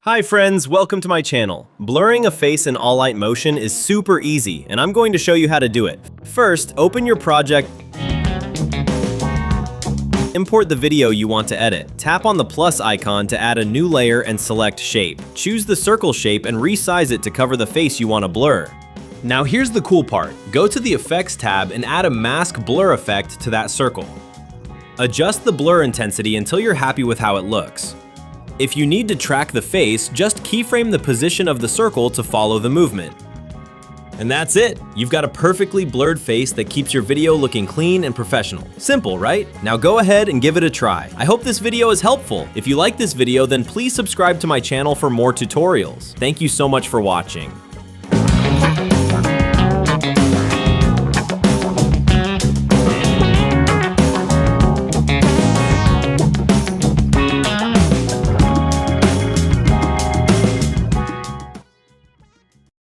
Hi friends, welcome to my channel. Blurring a face in Alight motion is super easy, and I'm going to show you how to do it. First, open your project. Import the video you want to edit. Tap on the plus icon to add a new layer and select shape. Choose the circle shape and resize it to cover the face you want to blur. Now here's the cool part. Go to the Effects tab and add a mask blur effect to that circle. Adjust the blur intensity until you're happy with how it looks. If you need to track the face, just keyframe the position of the circle to follow the movement. And that's it! You've got a perfectly blurred face that keeps your video looking clean and professional. Simple, right? Now go ahead and give it a try. I hope this video is helpful. If you like this video, then please subscribe to my channel for more tutorials. Thank you so much for watching.